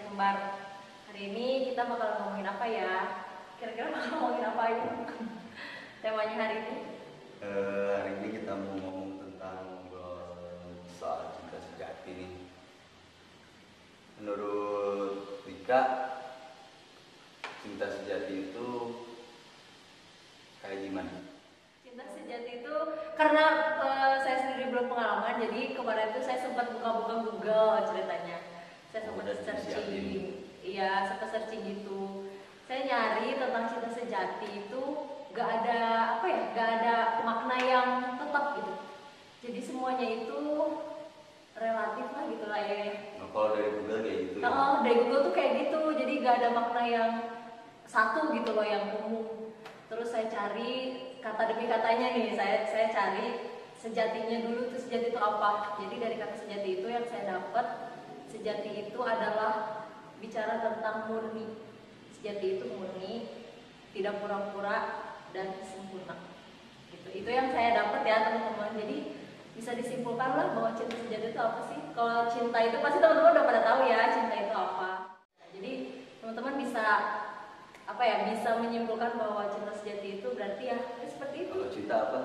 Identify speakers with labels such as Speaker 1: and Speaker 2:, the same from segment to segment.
Speaker 1: kembar. Hari ini kita bakal ngomongin apa ya? Kira-kira bakal ngomongin apa ini? Temanya hari ini?
Speaker 2: Hari ini kita mau ngomong tentang soal cinta sejati nih. Menurut Rika, cinta sejati itu kayak gimana?
Speaker 1: Cinta sejati itu karena saya sendiri belum pengalaman, jadi kemarin tuh saya sempat buka-buka Google ceritanya. Saya sempat searching, iya sempat searching gitu. Saya nyari tentang cinta sejati itu gak ada gak ada makna yang tetap gitu. Jadi semuanya itu relatif lah gitu lah ya.
Speaker 2: Nah, kalau dari Google kayak gitu ya?
Speaker 1: Oh, dari Google tuh kayak gitu, jadi gak ada makna yang satu gitu loh yang umum. Terus saya cari kata demi katanya nih, saya cari sejatinya dulu tuh sejati itu apa. Jadi dari kata sejati itu yang saya dapat, sejati itu adalah bicara tentang murni. Sejati itu murni, tidak pura-pura dan sempurna. Gitu. Itu yang saya dapat ya teman-teman. Jadi bisa disimpulkan lah bahwa cinta sejati itu apa sih? Kalau cinta itu pasti teman-teman udah pada tahu ya cinta itu apa. Nah, jadi teman-teman bisa bisa menyimpulkan bahwa cinta sejati itu berarti ya seperti itu.
Speaker 2: Kalau cinta apa?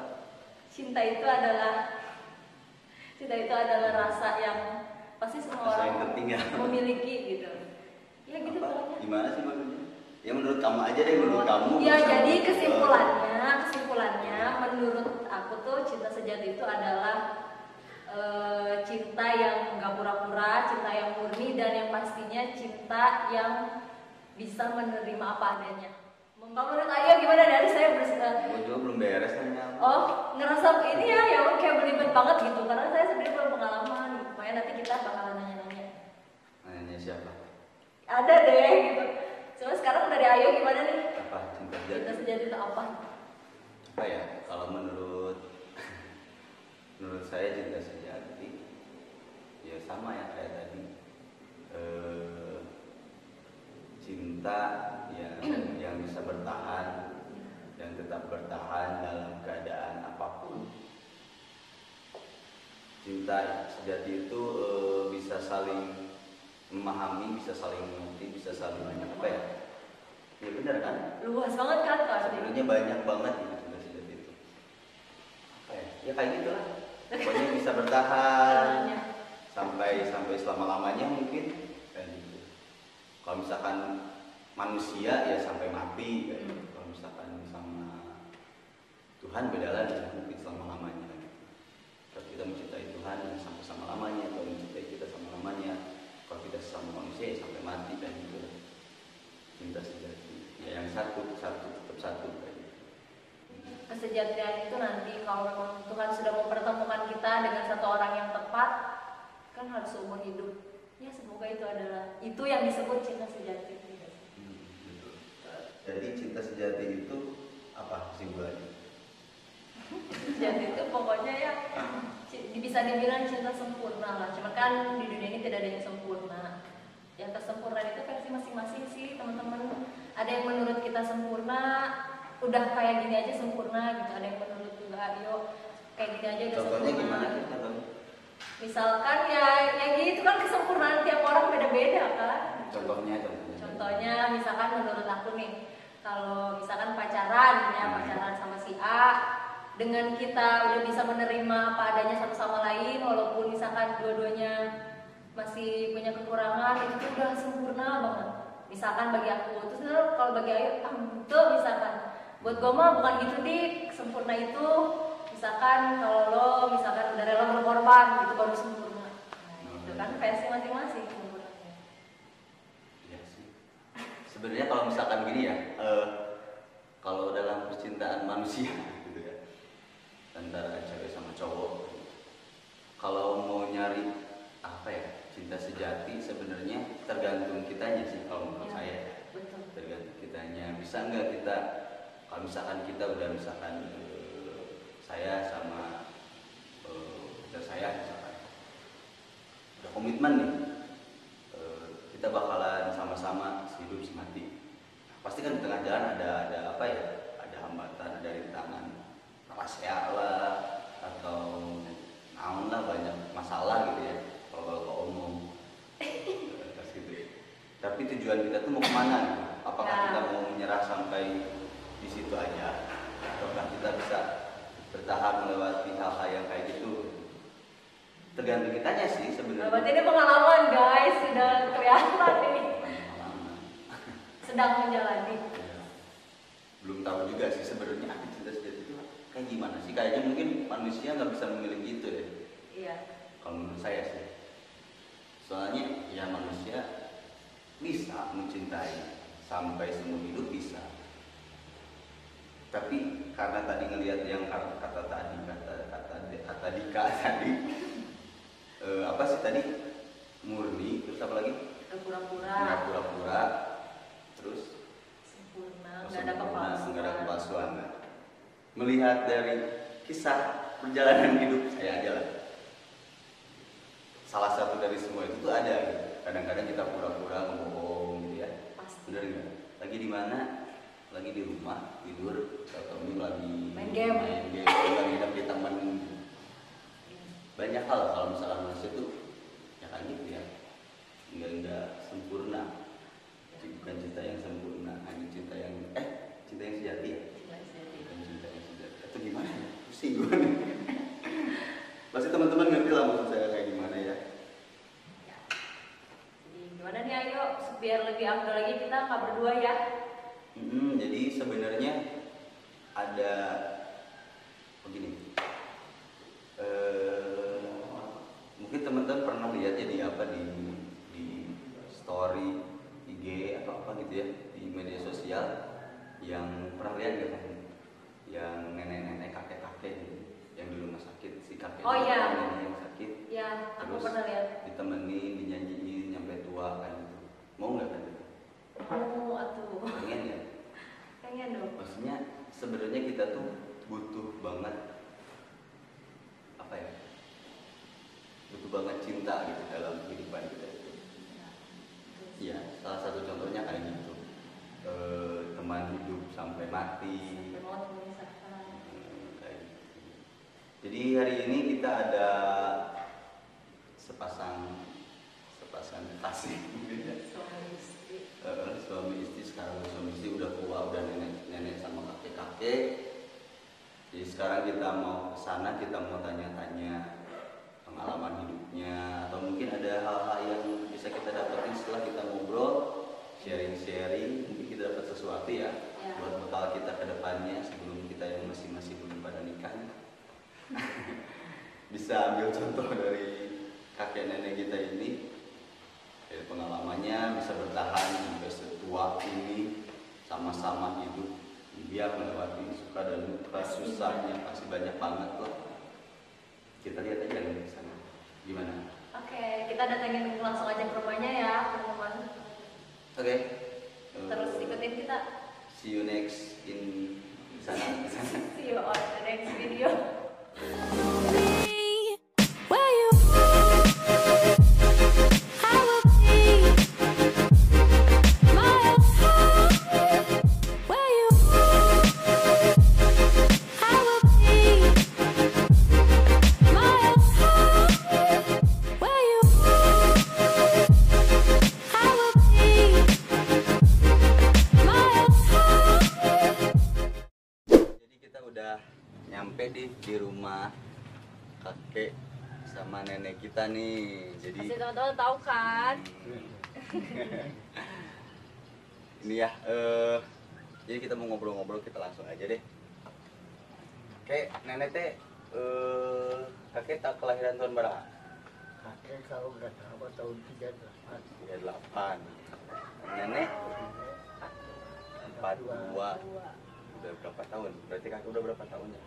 Speaker 1: Cinta itu adalah rasa yang pasti semua
Speaker 2: Rasa
Speaker 1: orang
Speaker 2: yang penting ya.
Speaker 1: memiliki gitu. Ya gitu
Speaker 2: Apa?
Speaker 1: pokoknya.
Speaker 2: Gimana sih maksudnya? Ya menurut kamu aja deh, menurut kamu.
Speaker 1: Ya jadi kesimpulannya menurut aku tuh cinta sejati itu adalah cinta yang nggak pura-pura, cinta yang murni, dan yang pastinya cinta yang bisa menerima apa adanya. Kalau menurut Ayo gimana? Dari saya
Speaker 2: Gue juga belum beres nanya.
Speaker 1: oh ngerasa ini ya kayak belibet banget gitu karena saya sebenarnya belum pengalaman. Makanya nanti kita bakalan nanya-nanya.
Speaker 2: Nanya siapa?
Speaker 1: Ada deh gitu. Coba sekarang dari Ayo gimana nih?
Speaker 2: Apa cinta sejati?
Speaker 1: Cinta sejati itu apa?
Speaker 2: Apa ya? Kalau menurut saya cinta sejati ya sama ya kayak tadi. Cinta yang bisa bertahan, yang tetap bertahan dalam keadaan apapun. Cinta sejati itu bisa saling memahami, bisa saling mengerti, bisa saling apa ya? Ya benar kan?
Speaker 1: Luas banget kan Kak?
Speaker 2: Sebenarnya banyak banget itu cinta sejati itu. Apa ya? Ya kayak gitulah. Pokoknya bisa bertahan sampai selama-lamanya mungkin kayak gitu. Kalau misalkan manusia ya sampai mati kayak gitu. Kalau misalkan sama Tuhan beda lagi, mungkin selama-lamanya gitu. Kalau kita mencintai Tuhan ya sampai selama-lamanya, kalau mencintai kita selama-lamanya. Kalau kita sama manusia ya sampai mati kan gitu. Cinta sejati. Ya yang satu tetap satu kayak gitu.
Speaker 1: Kesejatian itu nanti kalau memang Tuhan sudah mempertemukan kita dengan satu orang yang tepat, kan harus seumur hidup. Ya semoga itu yang disebut cinta sejati.
Speaker 2: Betul. Jadi cinta sejati itu apa kesimpulannya?
Speaker 1: Sejati itu pokoknya ya bisa dibilang cinta sempurna lah. Cuman kan di dunia ini tidak ada yang sempurna. Yang kesempurnaan itu versi masing-masing sih teman-teman. Ada yang menurut kita sempurna, udah kayak gini aja sempurna gitu. Ada yang menurut juga Ayo kayak gini aja udah
Speaker 2: Contohnya
Speaker 1: sempurna.
Speaker 2: gimana sih contohnya?
Speaker 1: Misalkan ya gitu kan kesempurnaan tiap orang beda-beda kan. Contohnya misalkan menurut aku nih, kalau misalkan pacaran sama si A, dengan kita udah bisa menerima apa adanya satu sama lain, walaupun misalkan dua-duanya masih punya kekurangan, itu tuh udah sempurna banget. Misalkan bagi aku, terus kalau bagi Ayu, tuh misalkan buat gue mah bukan gitu dik, sempurna itu misalkan kalau lo misalkan udah rela berkorban, itu baru sempurna. Nah, itu kan versi masing-masing sempurnanya.
Speaker 2: Iya sih. Sebenarnya kalau misalkan gini ya, kalau dalam percintaan manusia gitu ya, antara cewek sama cowok, kalau mau nyari cinta sejati sebenarnya tergantung kitanya sih kalau menurut saya.
Speaker 1: Betul.
Speaker 2: Tergantung kitanya. Bisa nggak kita, kalau misalkan kita udah saya sama pacar saya misalkan udah komitmen nih, kita bakalan sama-sama hidup semati. Pasti kan di tengah jalan ada hambatan, ada rintangan, rahasia lah atau naon lah, banyak masalah gitu ya kalau umum. Terus gitu. Tapi tujuan kita tuh mau kemana? Gitu? Apakah kita mau menyerah sampai di situ aja? Ataukah kita bisa bertahan melewati hal-hal yang kayak gitu? Tergantung kitanya sih sebenarnya.
Speaker 1: Berarti ini pengalaman guys, sudah kelihatan ini. Sedang menjalani.
Speaker 2: Ya. Belum tahu juga sih sebenarnya arti cinta sejati itu kayak gimana sih? Kayaknya mungkin manusia nggak bisa memiliki itu ya.
Speaker 1: Iya.
Speaker 2: Kalau menurut saya sih. Soalnya ya manusia bisa mencintai sampai seumur hidup bisa. Tapi karena tadi ngelihat yang kata Dika tadi apa sih tadi, murni, terus apa lagi? Nggak pura-pura, terus
Speaker 1: sempurna, nggak ada kepalsuan.
Speaker 2: nggak ada kepalsuan. Melihat dari kisah perjalanan hidup saya aja lah, salah satu dari semua itu tuh ada gitu. Kadang-kadang kita pura-pura ngebohong gitu ya.
Speaker 1: Pasti.
Speaker 2: Bener nggak? Lagi di mana? Lagi di rumah tidur, atau lagi
Speaker 1: main game,
Speaker 2: lagi dapet teman. Banyak hal kalau misalkan manusia tuh ya kan gitu ya, nggak sempurna. Bukan cinta yang sempurna, hanya cinta yang cinta yang sejati ya. Bukan cinta yang sejati. Atau gimana ya? Pusing gue nih. Pasti teman-teman ngerti lah maksud saya kayak gimana ya.
Speaker 1: Gimana nih, ayo biar lebih afdal lagi kita nggak berdua ya.
Speaker 2: Jadi sebenarnya ada begini. Mungkin teman-teman pernah lihat ya di story IG atau apa gitu ya, di media sosial, yang pernah lihat nggak kan? Yang nenek-nenek, kakek-kakek gitu, yang di rumah sakit, si kakek nenek yang sakit.
Speaker 1: Ya, aku
Speaker 2: terus
Speaker 1: pernah lihat.
Speaker 2: ditemenin, dinyanyiin nyampe tua kan gitu. Mau nggak kan?
Speaker 1: Mau atuh.
Speaker 2: Pengen ya?
Speaker 1: Pengen dong.
Speaker 2: Maksudnya sebenarnya kita tuh butuh banget apa ya? Butuh banget cinta gitu dalam kehidupan kita itu. Iya, salah satu contohnya kayak gitu. Teman hidup sampai mati.
Speaker 1: Sampai mau memisahkan.
Speaker 2: Kayak gitu. Jadi hari ini kita ada sepasang kasih. Suami istri sekarang, suami istri udah tua, udah nenek sama kakek-kakek. Jadi sekarang kita mau kesana, kita mau tanya-tanya pengalaman hidupnya, atau mungkin ada hal-hal yang bisa kita dapetin setelah kita ngobrol, sharing-sharing. Mungkin kita dapat sesuatu ya buat bekal kita ke depannya sebelum kita yang masih belum pada nikah. Bisa ambil contoh dari kakek nenek kita ini, dari pengalamannya bisa bertahan sampai setua ini, sama-sama hidup, dia melewati suka dan duka, susahnya pasti banyak banget loh. Kita lihat aja nih di sana gimana.
Speaker 1: Oke, kita datangin langsung aja ke rumahnya ya teman-teman.
Speaker 2: Oke.
Speaker 1: Terus ikutin kita.
Speaker 2: See you next in sana.
Speaker 1: See you on the next video.
Speaker 2: Nyampe di rumah kakek sama nenek kita nih. Jadi
Speaker 1: pasti teman-teman tahu kan?
Speaker 2: Ini ya, jadi kita mau ngobrol-ngobrol, kita langsung aja deh. Kakek, nenek teh, kakek tak kelahiran tahun berapa?
Speaker 3: Kakek kalau nggak tahu tahun 38.
Speaker 2: 38. Nenek 42. Udah berapa tahun? Berarti kakek udah berapa tahun ya?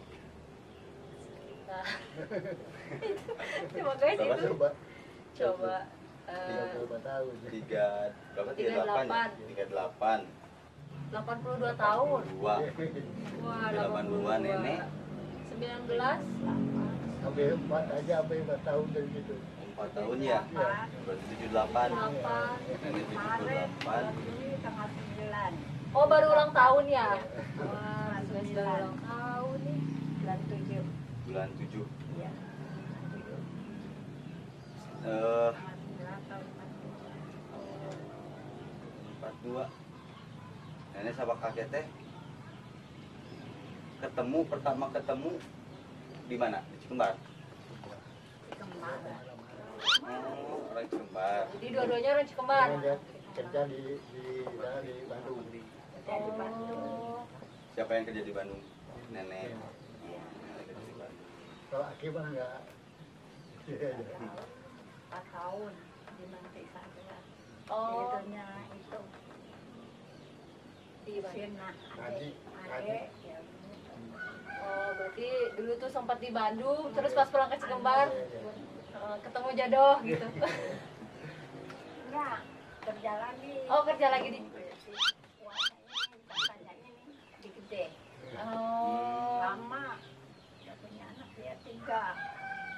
Speaker 1: Coba guys itu.
Speaker 3: Coba.
Speaker 1: 35
Speaker 3: tahun.
Speaker 2: 38.
Speaker 1: 82 tahun.
Speaker 2: 82.
Speaker 1: Wah,
Speaker 2: 82 nenek.
Speaker 1: 19.
Speaker 3: Sampai 4 aja, sampai 4 tahun dari situ.
Speaker 2: 4 tahun ya? Berarti 78.
Speaker 1: 8.
Speaker 2: Nenek 78.
Speaker 4: Tanggal 9.
Speaker 1: Oh, baru ulang tahun ya? Wah, baru ulang tahun nih.
Speaker 4: Bulan 7.
Speaker 2: Bulan 7.
Speaker 4: Iya.
Speaker 2: berdua. Nenek sama kakek teh pertama ketemu di mana? Di Cikembar.
Speaker 4: Kembar.
Speaker 2: Oh, orang Cikembar.
Speaker 1: Jadi dua-duanya orang Cikembar.
Speaker 3: Dia kerja di Bandung.
Speaker 4: Jadi Bandung.
Speaker 1: Oh.
Speaker 2: Siapa yang kerja di Bandung? Nenek. Oh, nenek kerja di Bandung.
Speaker 3: Kalau Aki mah enggak.
Speaker 4: 4 tahun di Manti Sadar.
Speaker 1: Oh.
Speaker 4: Itunya itu.
Speaker 1: Di Bandung.
Speaker 4: Sina,
Speaker 3: Adik.
Speaker 4: adek, ya.
Speaker 1: Oh, berarti dulu tuh sempat di Bandung, terus pas pulang ke Cikembar ketemu jodoh gitu.
Speaker 4: Enggak, kerja lagi.
Speaker 1: Oh, kerja lagi di.
Speaker 4: Katanya ini di gede.
Speaker 1: Oh.
Speaker 4: Lama. Dia punya anak dia 3.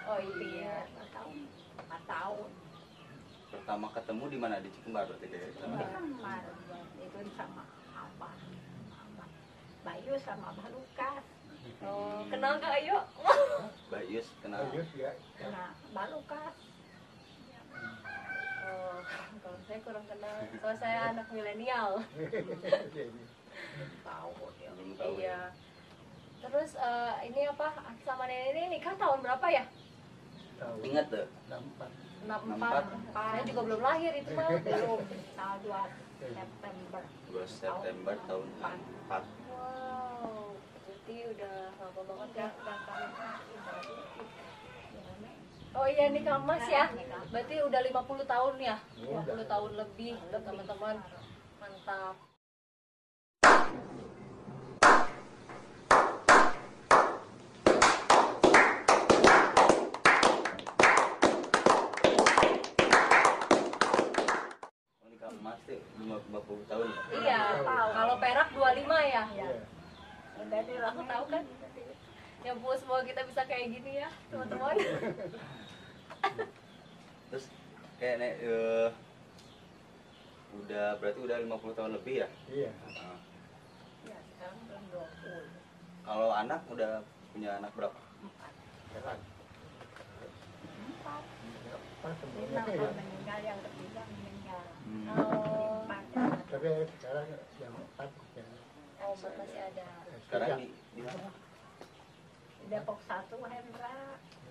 Speaker 1: Oh iya.
Speaker 4: 4 tahun. 4 tahun.
Speaker 2: Pertama ketemu di mana? Di Cikembar berarti kayak
Speaker 4: Di
Speaker 2: sama.
Speaker 4: kamar. Itu sama Abah. Bayu sama Abah Lukas.
Speaker 1: Oh, kenal gak Ayo?
Speaker 2: Mbak Yus kenal.
Speaker 3: Bagus ya.
Speaker 4: Nah, Abah Lukas.
Speaker 1: Oh, kalau saya kurang kenal. Soalnya saya anak milenial.
Speaker 4: Tahu dia.
Speaker 2: Belum tahu.
Speaker 1: Iya. Terus ini apa? Sama nenek ini nikah tahun berapa ya?
Speaker 3: Tahu.
Speaker 2: Ingat tuh?
Speaker 3: 64.
Speaker 1: 64. Saya juga belum lahir itu mah.
Speaker 4: Belum. Tanggal 2 September.
Speaker 2: 2 September tahun 64.
Speaker 1: Wow. Berarti udah lama banget ya.
Speaker 4: Udah tahun baru.
Speaker 1: Oh iya nikah emas ya. Berarti udah 50 tahun ya. 50 tahun lebih teman-teman. Mantap.
Speaker 2: Oh, nikah emas tuh 50 tahun.
Speaker 1: Iya, kalau perak 25 ya.
Speaker 3: Iya.
Speaker 4: Udah di
Speaker 1: Aku tahu kan. Ya Bu, semoga kita bisa kayak gini ya, teman-teman.
Speaker 2: Terus kayak udah berarti udah 50 tahun lebih ya?
Speaker 3: Iya.
Speaker 2: Nah,
Speaker 4: Ya, sekarang belum 20.
Speaker 2: kalau anak udah punya anak berapa?
Speaker 4: 4.
Speaker 3: Sekarang
Speaker 4: 4.
Speaker 3: pas
Speaker 4: Lima
Speaker 3: semuanya.
Speaker 4: meninggal, yang ketiga meninggal.
Speaker 1: Oh,
Speaker 4: 4.
Speaker 3: Tapi sekarang yang 4 ya.
Speaker 1: oh masih ada.
Speaker 2: Sekarang di mana?
Speaker 4: Depok 1 Hendra,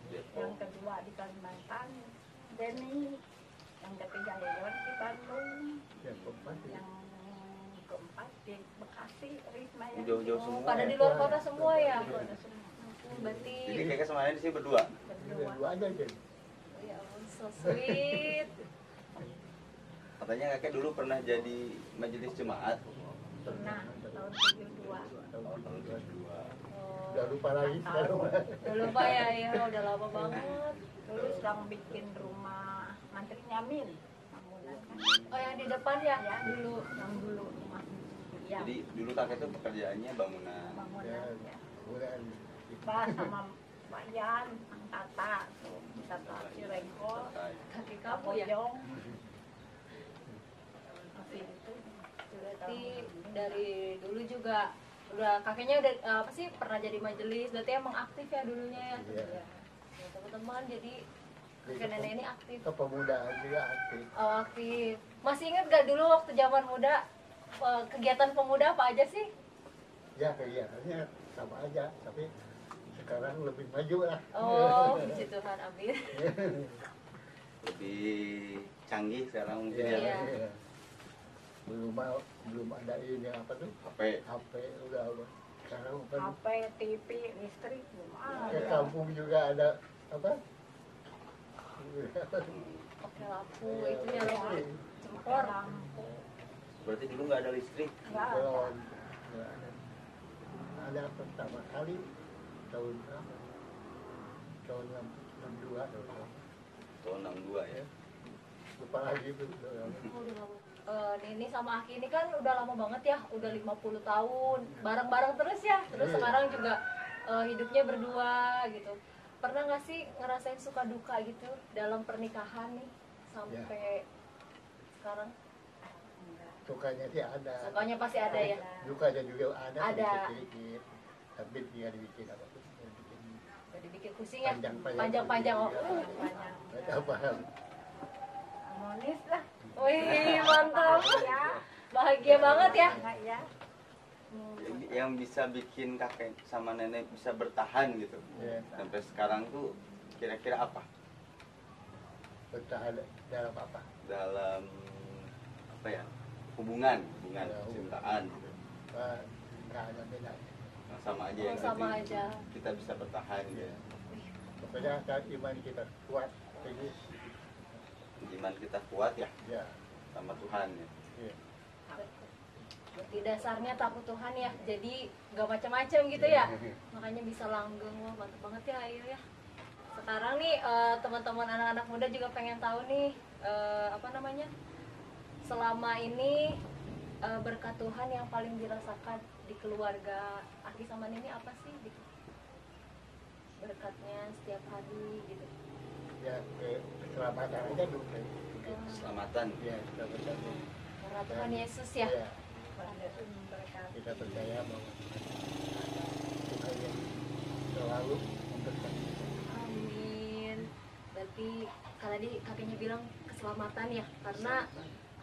Speaker 4: yang
Speaker 2: Depok.
Speaker 4: kedua di Kalimantan Denny, yang ketiga Leon di Bandung,
Speaker 3: Yang keempat ya.
Speaker 4: yang keempat di Bekasi Risma yang
Speaker 2: Jauh-jauh
Speaker 1: Oh,
Speaker 2: semua.
Speaker 1: pada
Speaker 2: ya?
Speaker 1: di luar kota semua ya.
Speaker 4: Ada semua.
Speaker 1: Berarti
Speaker 2: Jadi kayak sama di sini berdua.
Speaker 4: Berdua.
Speaker 3: Dua aja jadi.
Speaker 1: ya ampun, so sweet.
Speaker 2: Katanya kakek dulu pernah jadi majelis jemaat.
Speaker 4: Pernah tahun 72.
Speaker 2: Oh, tahun 22.
Speaker 1: Oh,
Speaker 3: Udah lupa lagi sekarang.
Speaker 1: udah lupa ya, ya udah lama banget.
Speaker 4: Dulu sedang bikin rumah Mantri Nyamin, bangunan kan.
Speaker 1: Oh yang di depan ya,
Speaker 4: Ya,
Speaker 1: dulu.
Speaker 4: yang dulu rumah. Ya,
Speaker 2: Jadi dulu kakek tuh pekerjaannya bangunan.
Speaker 4: bangunan ya.
Speaker 3: Kemudian
Speaker 4: Bah sama Pak Yan, Ang Tata, tuh, Tata Cirengko,
Speaker 1: Kaki kamu ya.
Speaker 4: Kapojong. Masih itu.
Speaker 1: Berarti dari dulu juga udah kakeknya udah apa sih pernah jadi majelis. Berarti emang aktif ya dulunya ya.
Speaker 3: Iya.
Speaker 1: Ya, teman-teman jadi kakek nenek ini aktif.
Speaker 3: kepemudaan juga aktif.
Speaker 1: Oh, aktif. Masih ingat gak dulu waktu zaman muda kegiatan pemuda apa aja sih?
Speaker 3: Ya kelihatannya sama aja, tapi sekarang lebih maju lah.
Speaker 1: Oh, puji Tuhan, amin.
Speaker 2: Lebih canggih sekarang mungkin
Speaker 3: Iya,
Speaker 2: ya.
Speaker 1: Iya.
Speaker 3: iya. Belum ada ini apa tuh?
Speaker 2: HP.
Speaker 3: HP udah sekarang kan
Speaker 4: HP, TV, listrik belum
Speaker 3: ke
Speaker 4: ada.
Speaker 3: kampung juga ada apa?
Speaker 1: Oke, lampu itu ya loh. Cempor.
Speaker 4: Lampu,
Speaker 2: Berarti dulu nggak ada listrik.
Speaker 4: nggak ada.
Speaker 3: Belum. Nggak ada. Ada pertama kali tahun berapa? Tahun 62
Speaker 2: Tahun 62 ya.
Speaker 3: lupa lagi tuh.
Speaker 1: Nini sama Aki ini kan udah lama banget ya, udah 50 tahun bareng-bareng terus ya. Terus
Speaker 3: Iya.
Speaker 1: sekarang juga hidupnya berdua gitu. Pernah nggak sih ngerasain suka duka gitu dalam pernikahan nih sampai sekarang?
Speaker 3: Sukanya sih ada.
Speaker 1: Sukanya pasti ada ya.
Speaker 3: Dukanya juga ada.
Speaker 1: Ada.
Speaker 3: Sedikit-sedikit. Tapi dia dibikin apa tuh? Dibikin
Speaker 1: Jadi bikin pusing ya.
Speaker 3: Panjang-panjang.
Speaker 1: Panjang-panjang. Oh,
Speaker 4: Banyak.
Speaker 3: nggak paham.
Speaker 4: Harmonis lah.
Speaker 1: wih mantap.
Speaker 4: Ya,
Speaker 1: Bahagia banget ya.
Speaker 4: Enggak ya.
Speaker 2: Yang bisa bikin kakek sama nenek bisa bertahan gitu
Speaker 3: Iya.
Speaker 2: sampai sekarang tuh kira-kira apa?
Speaker 3: Bertahan dalam apa?
Speaker 2: Dalam apa ya, hubungan
Speaker 3: Ya,
Speaker 2: cintaan gitu.
Speaker 3: Nggak ada bedanya.
Speaker 2: Nah, sama aja
Speaker 1: Oh,
Speaker 2: yang
Speaker 1: sama
Speaker 2: penting
Speaker 1: aja.
Speaker 2: kita bisa bertahan gitu.
Speaker 3: Pokoknya saat iman kita kuat, tinggi,
Speaker 2: Iman kita kuat ya
Speaker 3: ya,
Speaker 2: sama Tuhan ya.
Speaker 3: iya.
Speaker 1: Berarti dasarnya takut Tuhan ya. Jadi nggak macam-macam gitu ya. Makanya bisa langgeng. Wah, mantap banget ya Ayu ya. Sekarang nih teman-teman anak-anak muda juga pengen tahu nih apa namanya? Selama ini berkat Tuhan yang paling dirasakan di keluarga Aki sama Nini apa sih gitu? Berkatnya setiap hari gitu.
Speaker 3: Ya, keselamatan aja dulu.
Speaker 2: Keselamatan.
Speaker 3: Ya, keselamatan.
Speaker 1: Karena Tuhan Yesus ya.
Speaker 3: Ya,
Speaker 4: Pada berkat.
Speaker 3: kita percaya bahwa Tuhan yang selalu memberkati.
Speaker 1: Amin. Berarti kalau tadi kakeknya bilang keselamatan ya, karena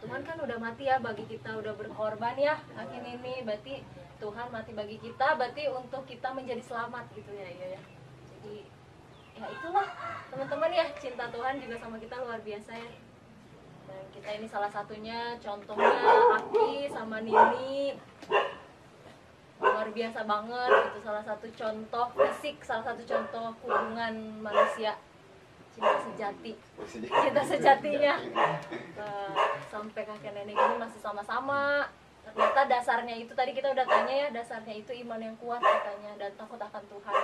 Speaker 1: Tuhan kan udah mati ya bagi kita, udah berkorban ya akhir ini. Berarti Tuhan mati bagi kita, berarti untuk kita menjadi selamat gitu ya, ya. Jadi ya itulah teman-teman ya, cinta Tuhan juga sama kita luar biasa ya. Dan kita ini salah satunya, contohnya Aki sama Nini luar biasa banget, itu salah satu contoh fisik, salah satu contoh hubungan manusia, cinta sejati, cinta sejatinya. Sampai kakek nenek ini masih sama-sama. Ternyata dasarnya itu tadi kita udah tanya ya, dasarnya itu iman yang kuat katanya dan takut akan Tuhan.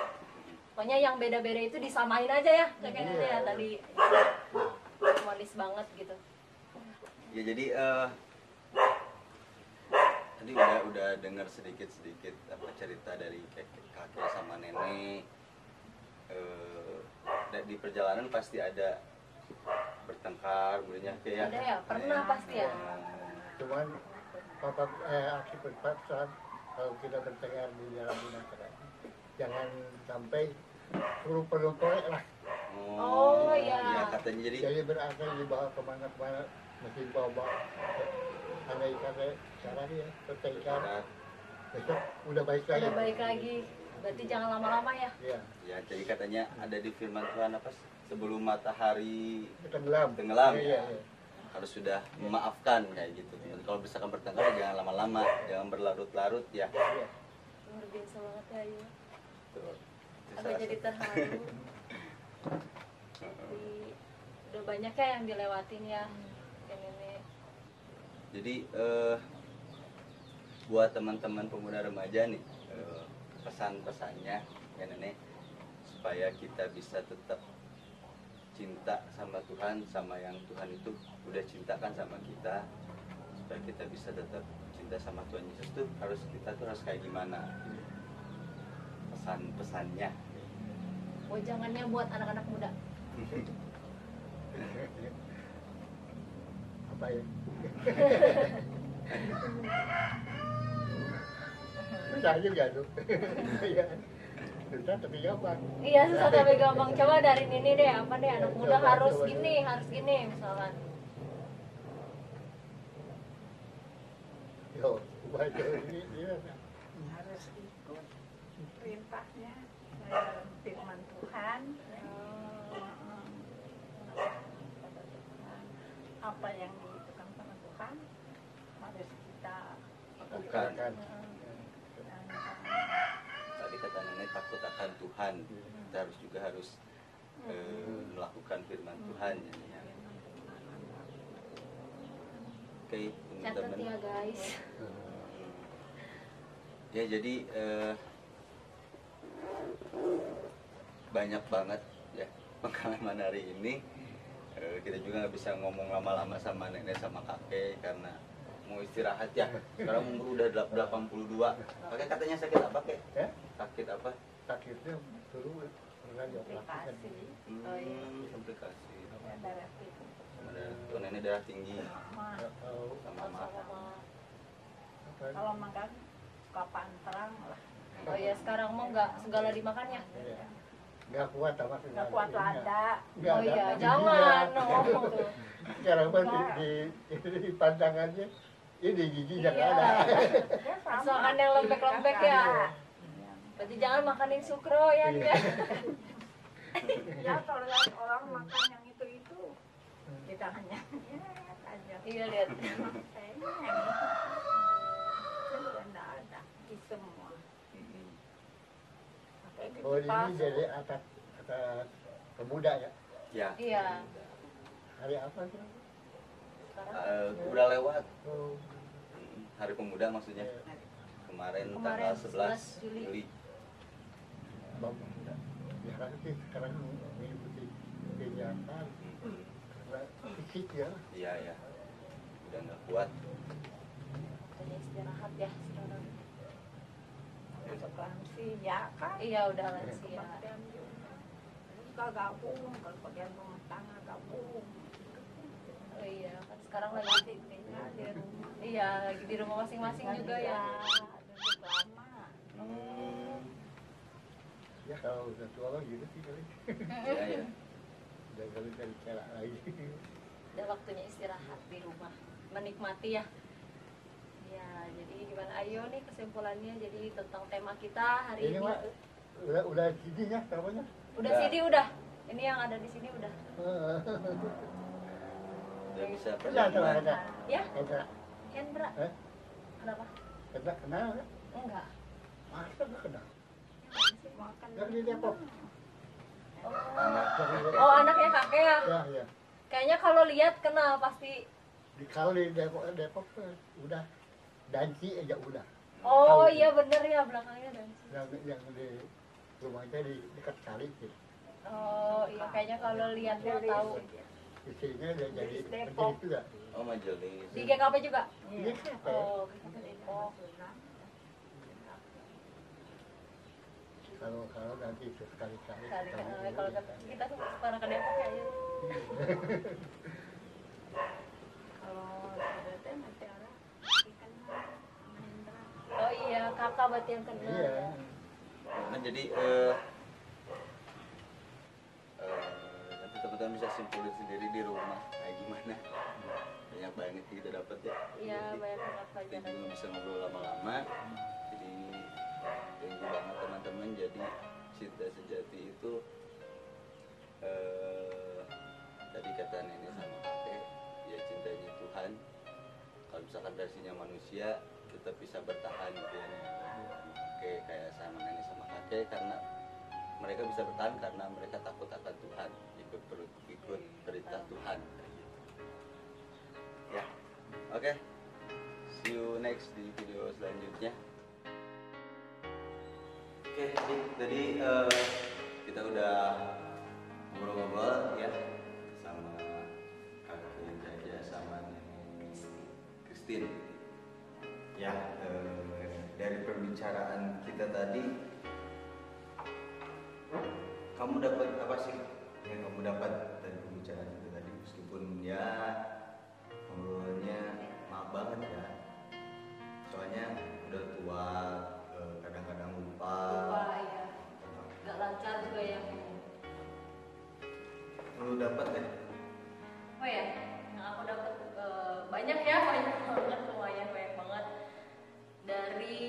Speaker 1: Pokoknya yang beda-beda itu disamain aja ya kakek nenek ya tadi. Manis banget gitu.
Speaker 2: Ya jadi tadi udah dengar sedikit apa cerita dari kakek sama nenek. Di perjalanan pasti ada bertengkar, kemudian kayak
Speaker 1: Ada ya, pernah pasti ya.
Speaker 3: Cuman papa Aki berpesan kalau kita bertengkar di dalam rumah tangga, jangan sampai suruh perlu korek lah.
Speaker 1: Oh, iya.
Speaker 2: Ya katanya jadi
Speaker 3: Jadi berasal dibawa kemana-mana, mesti bawa andai kata sekarang ya bertengkar, besok udah baik lagi.
Speaker 1: Udah baik lagi. Berarti jangan lama-lama ya.
Speaker 3: Iya,
Speaker 2: ya jadi katanya ada di firman Tuhan apa sebelum matahari
Speaker 3: tenggelam.
Speaker 2: tenggelam
Speaker 3: Iya,
Speaker 2: ya,
Speaker 3: iya.
Speaker 2: harus sudah memaafkan kayak gitu. Dan kalau misalkan bertengkar ya jangan lama-lama, jangan berlarut-larut ya.
Speaker 3: Iya.
Speaker 1: Luar biasa banget ya, Ayu.
Speaker 2: Tuh. Itu
Speaker 1: Aku
Speaker 2: salah
Speaker 1: jadi
Speaker 2: satu.
Speaker 1: terharu. Udah banyak ya yang dilewatin ya. Kayak nenek.
Speaker 2: Jadi buat teman-teman pemuda remaja nih, pesan-pesannya ya nenek, supaya kita bisa tetap cinta sama Tuhan, sama yang Tuhan itu udah cintakan sama kita, supaya kita bisa tetap cinta sama Tuhan Yesus tuh kita tuh harus kayak gimana, pesan-pesannya.
Speaker 1: Jangannya buat anak-anak muda.
Speaker 3: Apa ya? Susah juga tuh. Iya. Susah tapi gampang.
Speaker 1: Iya, susah tapi gampang. Coba dari ini deh, apa deh anak muda
Speaker 3: Coba,
Speaker 1: harus
Speaker 3: coba.
Speaker 1: gini misalkan.
Speaker 3: Yo, baca ini
Speaker 4: Harus ikut perintahnya firman Tuhan. Apa yang ditentukan sama Tuhan harus kita
Speaker 2: Bukan.
Speaker 3: kan.
Speaker 2: Tadi kata nenek takut akan Tuhan, kita harus melakukan firman Tuhan ya. Oke
Speaker 1: Catat
Speaker 2: teman-teman.
Speaker 1: ya guys.
Speaker 2: Ya jadi banyak banget ya pengalaman hari ini. Kita juga nggak bisa ngomong lama-lama sama nenek sama kakek karena mau istirahat ya. Sekarang umur udah 82. Kakek katanya sakit apa kek?
Speaker 3: Ya,
Speaker 2: Sakit apa?
Speaker 3: sakitnya dulu pernah dioperasi.
Speaker 1: Oh, iya.
Speaker 2: Komplikasi.
Speaker 4: darah tinggi.
Speaker 2: Tuh nenek darah tinggi
Speaker 4: Mah,
Speaker 3: Nggak tahu
Speaker 2: sama mama.
Speaker 3: apa.
Speaker 4: kalau makan kapan terang lah.
Speaker 1: Oh ya, sekarang mah nggak segala dimakan ya.
Speaker 3: Iya. Nggak kuat sama sekali.
Speaker 4: Nggak kuat lada.
Speaker 3: Nggak
Speaker 1: Oh
Speaker 3: ada.
Speaker 1: iya,
Speaker 3: Gizinya.
Speaker 1: jangan. Oh.
Speaker 3: Sekarang mah di pantangannya Ini giginya nggak
Speaker 1: Iya.
Speaker 3: ada.
Speaker 4: Ya, sama.
Speaker 1: Makan yang lembek-lembek ya.
Speaker 4: Iya.
Speaker 1: Berarti jangan makan yang sukro ya
Speaker 3: Iya.
Speaker 1: dia.
Speaker 4: Ya kalau lihat orang makan yang itu kita hanya ya aja.
Speaker 1: Iya lihat.
Speaker 4: Kayaknya itu udah nggak ada di semua. Pakai
Speaker 3: Oh ini
Speaker 4: kipas.
Speaker 3: dari atas pemuda ya.
Speaker 2: Ya,
Speaker 1: Iya.
Speaker 3: Hari apa sih?
Speaker 1: Sekarang
Speaker 2: udah lewat
Speaker 3: Oh,
Speaker 2: Hari Pemuda maksudnya.
Speaker 3: ya.
Speaker 2: Kemarin
Speaker 1: Kemarin,
Speaker 2: tanggal 11
Speaker 1: 11 Juli.
Speaker 2: Juli.
Speaker 3: Bapak muda. Ya kan sih sekarang mengikuti kegiatan karena fisik ya.
Speaker 2: Iya, ya. Udah nggak kuat.
Speaker 1: waktunya istirahat ya sekarang.
Speaker 4: Masuk lansia kan.
Speaker 1: Iya udah lansia.
Speaker 4: Kebaktian juga. Suka gabung, kalau bagian rumah tangga gabung.
Speaker 1: Oh iya kan sekarang lagi
Speaker 4: Lagi tinggal di rumah.
Speaker 1: iya lagi di rumah masing-masing juga ya.
Speaker 4: Duduk lama.
Speaker 3: Ya kalau udah tua mah gitu sih kali.
Speaker 2: Iya, ya.
Speaker 3: Udah kali cari cara lagi.
Speaker 1: Udah waktunya istirahat di rumah, menikmati ya. Ya jadi gimana? Ayo nih kesimpulannya jadi tentang tema kita hari
Speaker 3: Ini
Speaker 1: ini.
Speaker 3: mah udah gini ya namanya.
Speaker 1: Udah
Speaker 2: Udah.
Speaker 1: CD udah. Ini yang ada di sini udah.
Speaker 2: Udah bisa
Speaker 3: Kenal sama
Speaker 2: perjalanan.
Speaker 3: Hendra.
Speaker 1: Ya,
Speaker 3: Hendra.
Speaker 1: Hendra.
Speaker 3: Eh?
Speaker 1: Kenapa?
Speaker 3: Hendra kenal kan?
Speaker 1: Enggak.
Speaker 3: Masa nggak kenal?
Speaker 4: Makan
Speaker 3: Dari Depok.
Speaker 1: Oh,
Speaker 2: Anak kakek.
Speaker 1: oh anaknya kakek ya.
Speaker 3: Ya ya.
Speaker 1: Kayaknya kalau lihat kenal pasti.
Speaker 3: Kalau di Depok udah danci aja udah.
Speaker 1: Oh
Speaker 3: Tahu.
Speaker 1: iya bener ya belakangnya dan.
Speaker 3: Yang di rumahnya di dekat kali sih.
Speaker 1: Oh iya kayaknya kalau lihat mau tahu.
Speaker 3: Istrinya udah jadi
Speaker 4: Depok.
Speaker 3: penjahit juga.
Speaker 2: Oh, majelis.
Speaker 1: Di GKP juga.
Speaker 3: Ini siapa ya?
Speaker 1: Oh GKP Depok.
Speaker 3: Kalau nanti itu sekali-kali.
Speaker 1: Kalau kita tuh pernah ke Depok ya. Yuk.
Speaker 4: kalau sudah teh nanti orang ikan Hendra.
Speaker 1: Oh iya kakak berarti yang kenal.
Speaker 3: Iya.
Speaker 2: Nah, jadi nanti teman-teman bisa simpulin sendiri di rumah kayak gimana. Banyak banget kita dapat ya.
Speaker 1: Iya
Speaker 2: Jadi,
Speaker 1: banyak banget
Speaker 2: kita
Speaker 1: pelajaran.
Speaker 2: juga bisa ngobrol lama-lama. Jadi thank you banget teman-teman. Jadi cinta sejati itu tadi kata nenek sama kakek, ya cintanya Tuhan. Kalau misalkan versinya manusia tetap bisa bertahan gitu ya. Oke, kayak sama nenek sama kakek karena mereka bisa bertahan karena mereka takut akan Tuhan, ikut perintah Tuhan. Ya, oke. See you next di video selanjutnya. Oke, jadi kita udah ngobrol-ngobrol ya sama kakek Jaja sama nenek Christine. Ya, dari pembicaraan kita tadi, kamu dapat apa sih yang kamu dapat dari pembicaraan kita tadi? Meskipun ya ngobrolnya maaf banget ya, soalnya udah tua, kadang-kadang lupa.
Speaker 1: Lupa ya. Gak lancar juga ya.
Speaker 2: Lu dapat kan?
Speaker 1: Oh ya, yang aku dapat banyak ya, banyak banget, lumayan banyak banget. Dari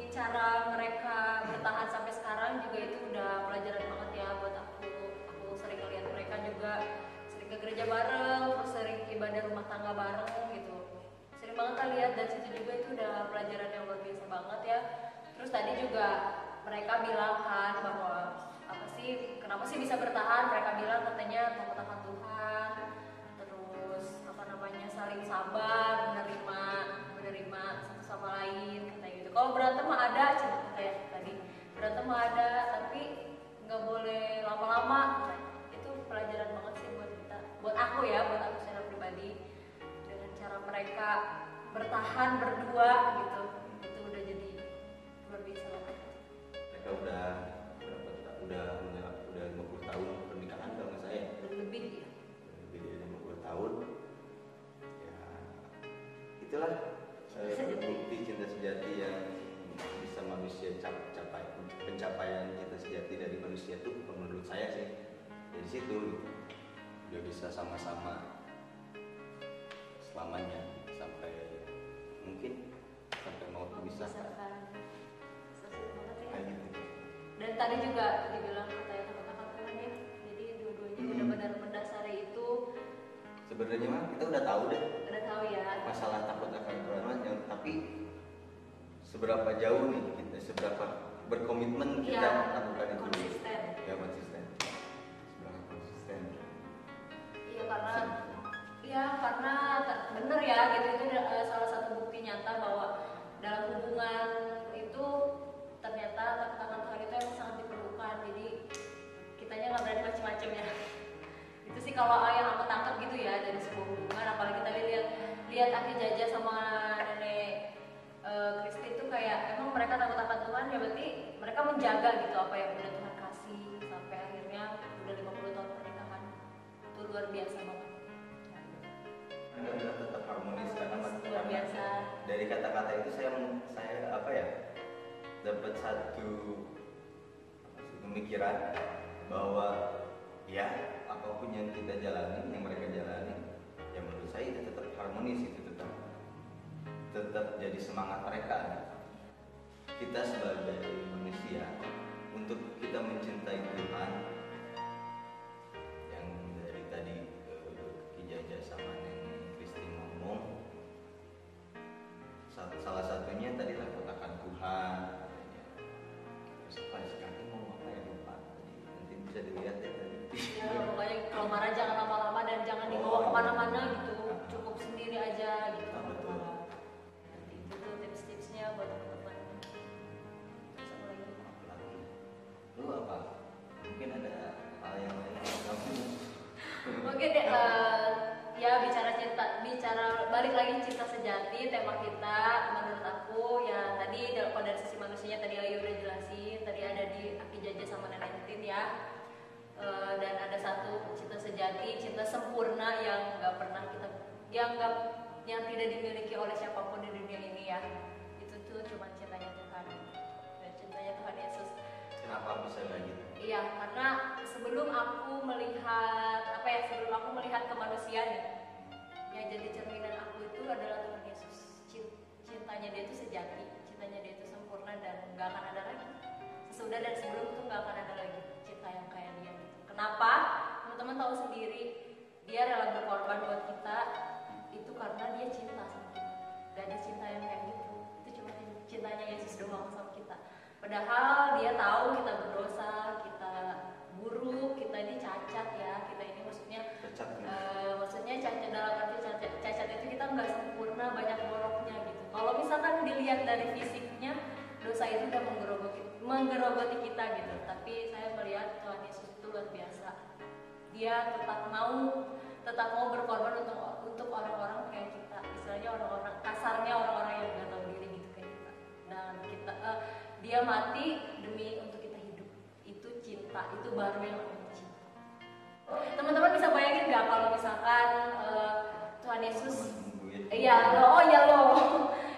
Speaker 1: cara mereka bertahan sampai sekarang juga itu udah pelajaran banget ya buat aku. Aku sering ngeliat mereka juga sering ke gereja bareng, terus sering ibadah rumah tangga bareng gitu. Sering banget kan lihat dan situ juga itu udah pelajaran yang luar biasa banget ya. Terus tadi juga mereka bilang kan bahwa apa sih, kenapa sih bisa bertahan? Mereka bilang katanya takut akan Tuhan, terus apa namanya saling sabar, menerima satu sama lain kayak gitu. Kalau berantem mah ada, cerita kayak tadi berantem mah ada, tapi nggak boleh lama-lama. Itu pelajaran banget sih buat kita, buat aku ya, buat aku secara pribadi. Dengan cara mereka bertahan berdua gitu, itu udah jadi luar biasa banget.
Speaker 2: Mereka udah berapa? Udah 50 tahun pernikahan kalau nggak saya.
Speaker 1: Lebih ya.
Speaker 2: Lebih dari 50 tahun. Ya, itulah bukti cinta sejati yang bisa manusia capai. Pencapaian cinta sejati dari manusia itu menurut saya sih dari situ udah bisa sama-sama selamanya sampai
Speaker 1: tadi juga dibilang katanya takut-takut Tuhan ya. Jadi dua-duanya benar-benar mendasari itu.
Speaker 2: Sebenarnya mah kita udah tahu deh
Speaker 1: Udah tahu ya.
Speaker 2: masalah takut akan Tuhan mah, tapi seberapa jauh nih kita, seberapa berkomitmen kita lakukan itu.
Speaker 1: Konsisten.
Speaker 2: Ya konsisten. Seberapa konsisten.
Speaker 1: Iya karena bener ya gitu, itu salah satu bukti nyata bahwa dalam hubungan itu ternyata takut akan Tuhan itu emang sangat diperlukan. Jadi kitanya nggak berani macam-macam ya. Itu sih kalau yang aku tangkap gitu ya dari sebuah hubungan, apalagi kita lihat Aki Jaja sama nenek Kristi itu kayak emang mereka takut akan Tuhan ya, berarti mereka menjaga gitu apa yang udah Tuhan kasih sampai akhirnya udah 50 tahun pernikahan. Itu luar biasa banget.
Speaker 2: Benar-benar tetap harmonis karena
Speaker 1: Luar biasa.
Speaker 2: dari kata-kata itu saya apa ya, dapat satu pemikiran bahwa ya apapun yang kita jalani, yang mereka jalani, ya menurut saya itu tetap harmonis, itu tetap jadi semangat mereka. Kita sebagai manusia untuk kita mencintai Tuhan, yang dari tadi Ki Jaja sama Nenek Kristi ngomong, salah satunya tadi takut akan Tuhan. Terus apa sekarang mau apa ya, lupa tadi, nanti bisa dilihat ya tadi.
Speaker 1: Ya, pokoknya kalau marah jangan lama-lama dan jangan dibawa kemana-mana gitu, cukup sendiri aja gitu.
Speaker 2: Betul.
Speaker 1: Nanti itu tuh tips-tipsnya buat teman-teman. Terus apa lagi?
Speaker 2: Apalagi lu apa? Mungkin ada hal yang lain yang kamu
Speaker 1: Oke deh, ya bicara balik lagi cinta sejati, tema kita menurut aku ya tadi kalau dari sisi manusianya tadi Ayu udah jelasin, tadi ada di Aki Jaja sama Nenek Tin ya. Dan ada satu cinta sejati, cinta sempurna yang nggak pernah yang tidak dimiliki oleh siapapun di dunia ini ya. Itu tuh cuma cintanya Tuhan dan cintanya Tuhan Yesus.
Speaker 2: kenapa bisa kayak gitu?
Speaker 1: Iya, karena sebelum aku melihat kemanusiaan ya, yang jadi cerminan aku itu adalah Tuhan Yesus. Cintanya dia itu sejati, cintanya dia itu sempurna dan nggak akan ada lagi. Sesudah dan sebelum itu nggak akan ada lagi cinta yang kayak dia. Kenapa? Teman-teman tahu sendiri, dia rela berkorban buat kita itu karena dia cinta sama kita. Gak ada cinta yang kayak gitu. Itu cuma cintanya Yesus doang sama kita. Padahal dia tahu kita berdosa, kita buruk, kita ini cacat ya. Kita ini maksudnya cacat dalam arti cacat itu kita nggak sempurna, banyak boroknya gitu. Kalau misalkan dilihat dari fisiknya, dosa itu udah menggerogoti kita gitu. Tapi saya melihat Tuhan Yesus itu luar biasa. Dia tetap mau berkorban untuk orang-orang kayak kita. Istilahnya orang-orang kasarnya, orang-orang yang nggak tahu diri gitu kayak kita. Dan dia mati demi untuk kita hidup. Itu cinta, itu baru yang namanya cinta. Teman-teman bisa bayangin nggak kalau misalkan Tuhan Yesus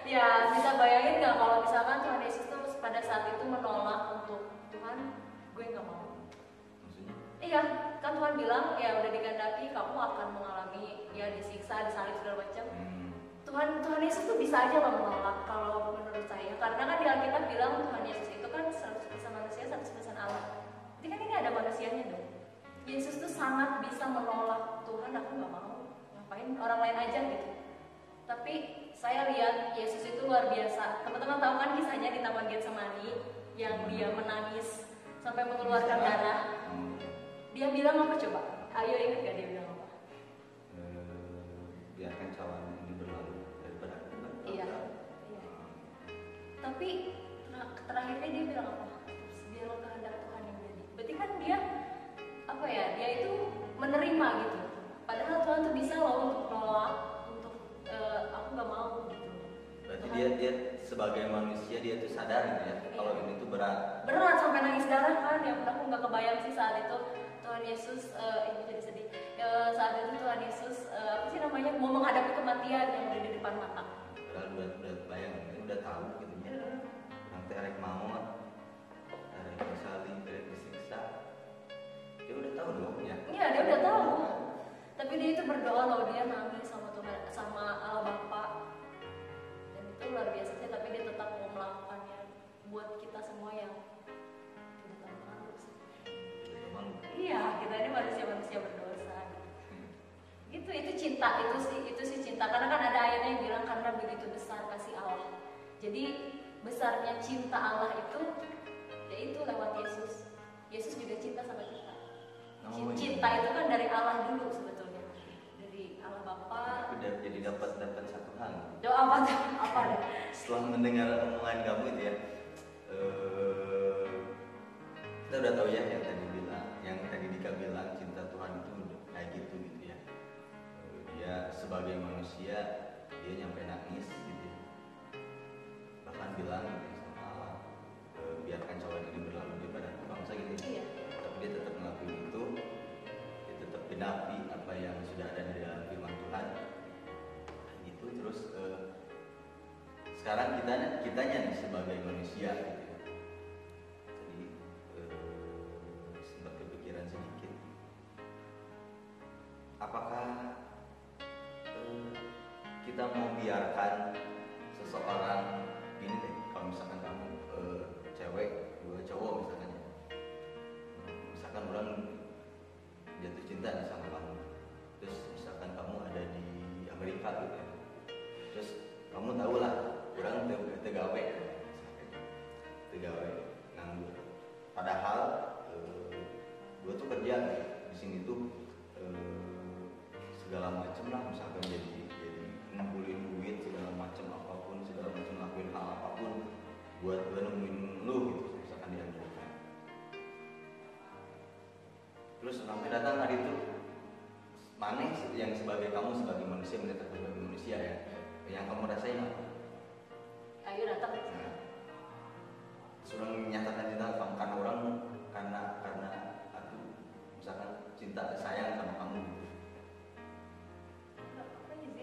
Speaker 1: ya bisa bayangin nggak kalau misalkan Tuhan Yesus tuh pada saat itu menolak untuk Tuhan, gue nggak mau.
Speaker 2: Maksudnya?
Speaker 1: Iya, kan Tuhan bilang ya udah digandaki, kamu akan mengalami ya disiksa, disalib segala macam. Tuhan Yesus tuh bisa aja loh menolak kalau menurut saya, karena kan di Alkitab bilang Tuhan Yesus itu kan 100% manusia, 100% Allah. Jadi kan ini ada manusianya dong. Yesus tuh sangat bisa menolak, Tuhan aku nggak mau, ngapain orang lain aja gitu. Tapi saya lihat Yesus itu luar biasa. Teman-teman tahu kan kisahnya di Taman Getsemani yang dia menangis sampai mengeluarkan darah. Dia bilang apa coba? Ayo ingat gak dia bilang apa?
Speaker 2: Biarkan cawan ini berlalu daripada aku berlalu.
Speaker 1: Iya. Tapi terakhirnya dia bilang apa? Biarlah kehendak Tuhan yang jadi. Berarti kan dia dia itu menerima gitu. Padahal Tuhan tuh bisa loh untuk nolak, untuk aku nggak mau gitu.
Speaker 2: Berarti dia sebagai manusia dia tuh sadar gitu ya, kalau ini tuh berat
Speaker 1: Sampai nangis darah kan. Ya aku nggak kebayang sih saat itu Tuhan Yesus ini jadi sedih. Saat itu Tuhan Yesus mau menghadapi kematian yang udah di depan mata.
Speaker 2: Padahal udah bayang, ini udah tahu gitu ya. Nanti Erek mau, Erek disalib, Erek disiksa, dia udah tahu dong ya.
Speaker 1: Iya, dia udah tahu. Tapi dia itu berdoa loh, dia nangis sama Tuhan, sama Allah Bapa. Dan itu luar biasa sih, tapi dia tetap mau melakukannya buat kita semua yang tidak tahu kita ini manusia berdosa. Gitu, itu cinta, itu sih cinta. Karena kan ada ayatnya yang bilang karena begitu besar kasih Allah. Jadi besarnya cinta Allah itu yaitu lewat Yesus. Yesus juga cinta sama kita. Cinta itu kan dari Allah dulu sebetulnya, dari Allah Bapa.
Speaker 2: Udah jadi dapat satu hal.
Speaker 1: Doa apa deh?
Speaker 2: Setelah mendengar omongan kamu itu ya, kita udah tahu ya yang tadi Dika bilang cinta Tuhan itu udah kayak gitu ya. Dia sebagai manusia dia nyampe nangis gitu, bahkan bilang sama Allah, biarkan cawan ini berlalu di badanku, bangsa gitu.
Speaker 1: Iya.
Speaker 2: Tapi dia tetap ngelakuin itu, dia tetap genapi apa yang sudah ada di dalam firman Tuhan. Gitu terus sekarang kitanya nih sebagai manusia gitu. Jadi sempat kepikiran sedikit, apakah kita mau biarkan seseorang ini deh, kalau misalkan kamu cewek, gue cowok misalkan orang jatuh cinta nih sama kamu, terus misalkan kamu ada di Amerika gitu ya, terus kamu tahu lah orang tegawe nganggur, padahal gue tuh kerja di sini tuh segala macem lah, misalkan jadi ngumpulin duit segala macem apapun, segala macem lakuin hal apapun buat gue nemuin lu gitu, misalkan di Amerika. Terus sampai datang hari itu, mana yang sebagai kamu sebagai manusia, menetap sebagai manusia ya, yang kamu rasain apa?
Speaker 1: Ayo datang.
Speaker 2: Sudah menyatakan cinta kamu karena aku misalkan cinta sayang sama kamu gitu.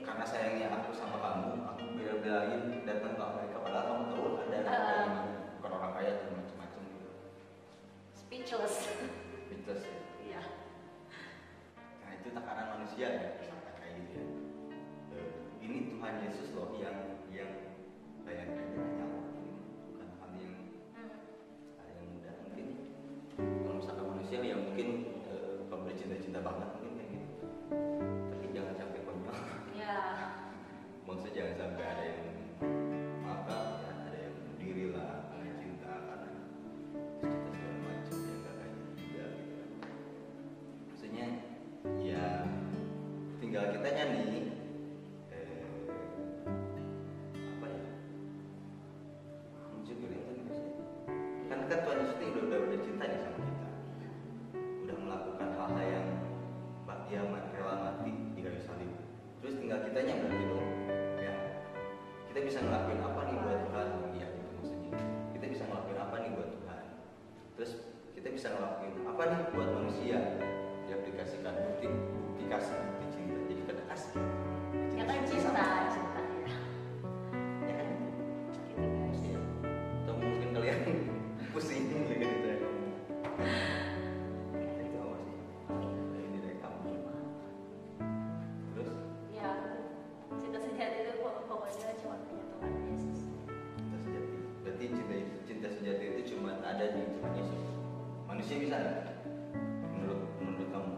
Speaker 2: Karena sayangnya aku sama kamu, aku bela-belain datang ke Amerika, padahal kamu tahu ada yang bukan orang kaya dan macam-macam gitu.
Speaker 1: Speechless.
Speaker 2: Speechless ya.
Speaker 1: Iya.
Speaker 2: Nah itu takaran manusia ya, misalkan kayak gitu ya. Ini Tuhan Yesus loh yang kayak nyawa, bukan hal yang mudah mungkin. Kalau misalkan manusia ya mungkin kalau udah cinta banget mungkin kayak gitu. Tapi jangan sampai konyol.
Speaker 1: Ya.
Speaker 2: Maksudnya jangan sampai ada yang maka ya, ada yang bunuh diri lah karena cinta, karena cinta segala macam yang gak kayak gitu juga gitu kan. Maksudnya ya tinggal kitanya nih apa ya, mensyukurin kan Tuhan Yesus itu udah cinta nih sama kita, udah melakukan hal-hal yang dia rela mati di kayu salib. Terus tinggal kitanya berarti dong ya, kita bisa ngelakuin apa nih buat Tuhan ya, gitu maksudnya kita bisa ngelakuin apa nih buat Tuhan, terus kita bisa ngelakuin apa nih buat manusia, diaplikasikan bukti kasih, bukti cinta, jadi kata kasih
Speaker 1: Ya kan cinta
Speaker 2: ya kan
Speaker 1: gitu guys.
Speaker 2: ya. Atau mungkin kalian pusing gitu ya kamu itu apa sih ini dari kamu. Terus
Speaker 1: Ya, cinta sejati itu pokoknya cuma punya Tuhan Yesus.
Speaker 2: cinta sejati, berarti cinta sejati itu cuma ada di Tuhan Yesus. Manusia bisa nggak? Menurut kamu?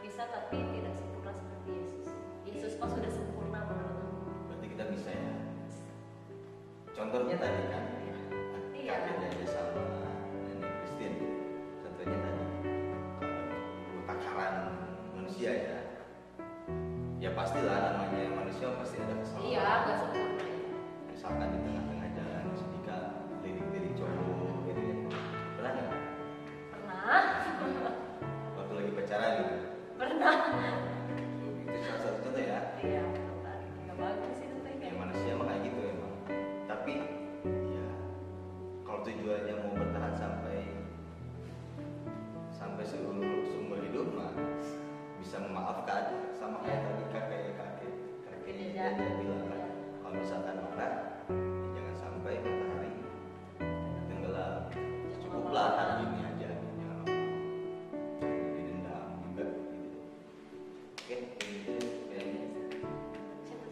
Speaker 1: Bisa tapi tidak sempurna seperti Yesus. Yesus kok sudah sempurna menurutku.
Speaker 2: Berarti kita bisa ya. Contohnya tadi kan,
Speaker 1: Iya.
Speaker 2: kami ada sama nenek Christine. Contohnya tadi, kalau takaran manusia ya, ya pastilah namanya manusia pasti ada kesalahan.
Speaker 1: Iya, gak sempurna.
Speaker 2: Misalkan di tengah-tengah jalan, Dika lirik-lirik cowok gitu ya, pernah nggak?
Speaker 1: Pernah.
Speaker 2: Waktu lagi pacaran gitu.
Speaker 1: Pernah.
Speaker 2: Itu salah satu contoh ya.
Speaker 1: Iya, pernah. Gak bagus itu
Speaker 2: Ya
Speaker 1: kayak.
Speaker 2: manusia mah kayak gitu emang. Tapi ya kalau tujuannya mau bertahan sampai seumur hidup mah bisa memaafkan, sama kayak tadi kakek
Speaker 1: Iya.
Speaker 2: dia bilang kan, kalau misalkan marah ya jangan sampai matahari tenggelam, cukuplah hari ini aja, jangan didendam juga gitu. Oke, gitu kayaknya.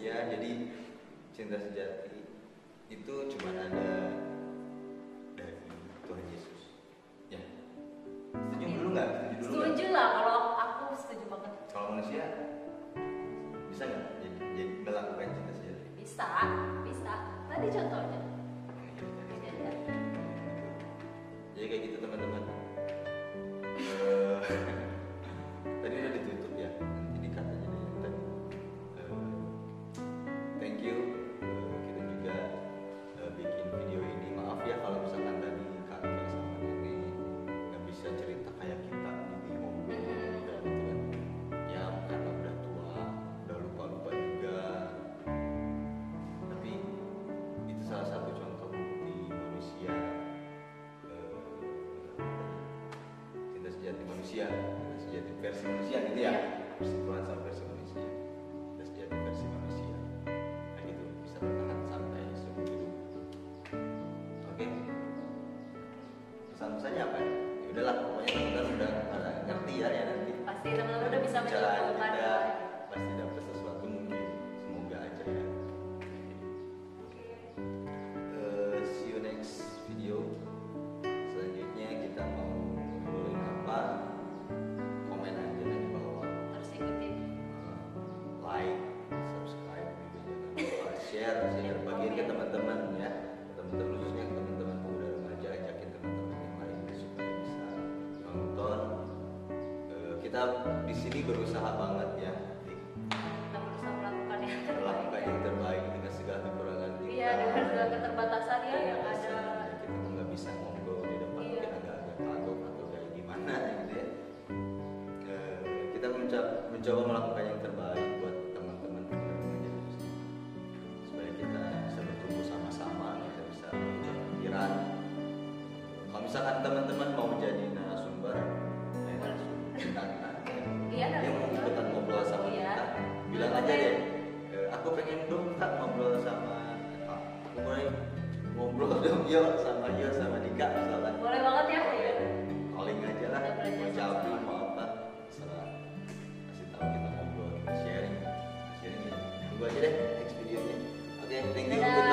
Speaker 2: Ya jadi cinta sejati itu cuma ada dari Tuhan Yesus ya.
Speaker 1: Bisa, bisa. Tadi contohnya.
Speaker 2: Jadi kayak gitu teman-teman. Tadi udah ditutup ya, nanti dikat aja deh tadi. Thank you. Kita juga bikin video ini. Maaf ya kalau misalkan tadi kakek sama nenek nggak bisa cerita kayak kita, bingung gitu kan. Ya karena udah tua, udah lupa-lupa juga. Tapi itu salah satu contoh bukti manusia. Cinta sejati manusia, cinta sejati versi manusia gitu ya. Kesimpulan sama versi manusia, cinta sejati versi manusia. Nah gitu bisa bertahan sampai seumur hidup. Oke. Pesan-pesannya apa ya? Ya udahlah, pokoknya teman-teman udah pada ngerti ya nanti.
Speaker 1: Pasti teman-teman udah bisa
Speaker 2: Pembicaraan
Speaker 1: menyimpulkan.
Speaker 2: kita pasti dapat sesuatu mungkin. Semoga aja ya. See you next video. Selanjutnya kita mau ngobrolin apa? Komen aja di bawah.
Speaker 1: Harus ikutin.
Speaker 2: Like, subscribe, juga jangan lupa share bagiin ke teman-teman ya. Teman-teman khususnya ke teman-teman pemuda remaja, ajakin teman-teman yang lain supaya bisa nonton. Kita di sini berusaha banget ya,
Speaker 1: Kita berusaha melakukan yang terbaik.
Speaker 2: melakukan yang terbaik dengan segala kekurangan kita.
Speaker 1: Iya, dengan segala keterbatasan ya yang ada.
Speaker 2: Kita pun nggak bisa ngobrol di depan,
Speaker 1: Iya.
Speaker 2: mungkin agak-agak kagok atau kayak gimana gitu ya. Kita mencoba melakukan yang terbaik buat teman-teman remaja supaya kita bisa bertumbuh sama-sama, kita bisa berpikiran. Kalau misalkan teman-teman mau jadi narasumber,
Speaker 1: Iya,
Speaker 2: yang mau ikutan ngobrol sama
Speaker 1: Iya.
Speaker 2: kita, bilang aja deh, aku pengen dong Kak ngobrol sama Kak. Aku mulai ngobrol dong sama Dika misalkan.
Speaker 1: Boleh banget ya. Iya.
Speaker 2: Calling aja lah,
Speaker 1: Kita belajar
Speaker 2: mau jawab
Speaker 1: sama-sama.
Speaker 2: mau apa, terserah. Kasih tahu kita ngobrol, kita sharing ya. Tunggu aja deh next videonya. Oke, thank you.
Speaker 1: Dadah.